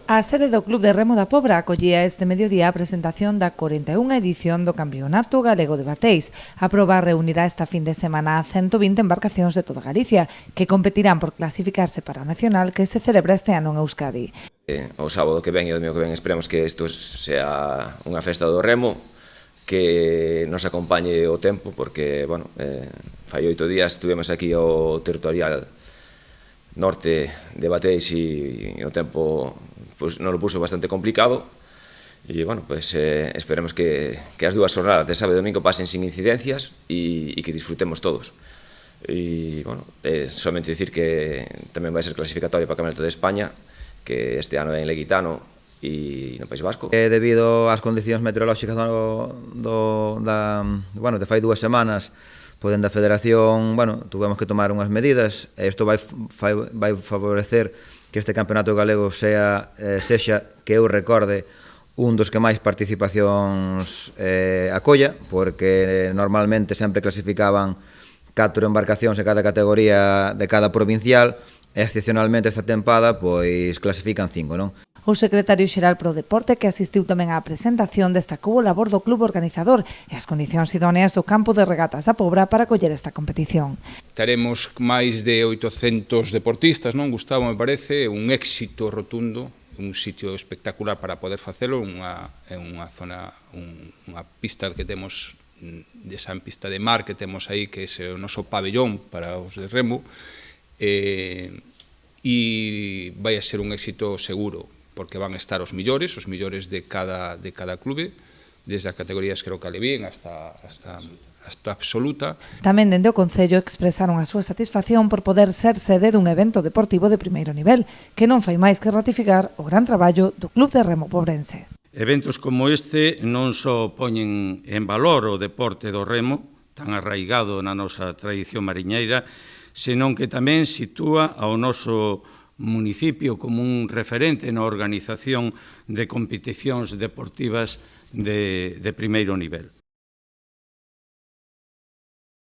A sede do Club de Remo da Pobra acollía este mediodía a presentación da 41ª edición do Campeonato Galego de Bateis. A proba reunirá esta fin de semana a 120 embarcacións de toda Galicia, que competirán por clasificarse para o Nacional que se celebra este ano en Euskadi. O sábado que ven e o domingo que ven esperemos que isto sea unha festa do remo, que nos acompañe o tempo, porque, bueno, fai 8 días estuvemos aquí ao territorial norte de Bateis e o tempo pues, nos lo puso bastante complicado e, bueno, pues esperemos que as dúas jornadas de sábado e domingo pasen sin incidencias e que disfrutemos todos. E, bueno, solamente dicir que tamén vai ser clasificatorio para o Campeonato de España, que este ano é en Leguitano e no País Vasco. Debido ás condicións meteorolóxicas de fai 2 semanas, dende a Federación, tuvemos que tomar unhas medidas e isto vai favorecer que este campeonato galego sexa, que eu recorde, un dos que máis participacións acolla, porque normalmente sempre clasificaban 4 embarcacións en cada categoría de cada provincial e excepcionalmente esta tempada pois clasifican 5, non? O secretario xeral pro deporte, que asistiu tamén á presentación, destacou o labor do club organizador e as condicións idóneas do campo de regatas da Pobra para acoller esta competición. Teremos máis de 800 deportistas, non? Gustavo, me parece, un éxito rotundo, un sitio espectacular para poder facelo, unha zona, unha pista que temos, esa pista de mar que temos aí, que é o noso pabellón para os de remo, e vai a ser un éxito seguro, porque van a estar os millores de cada clube, desde as categorías creo que alevín hasta absoluta. Tamén dende o Concello expresaron a súa satisfacción por poder ser sede dun evento deportivo de primeiro nivel, que non fai máis que ratificar o gran traballo do Club de Remo Pobrense. Eventos como este non só poñen en valor o deporte do remo, tan arraigado na nosa tradición mariñeira, senón que tamén sitúa ao noso municipio como un referente na organización de competicións deportivas de primeiro nivel.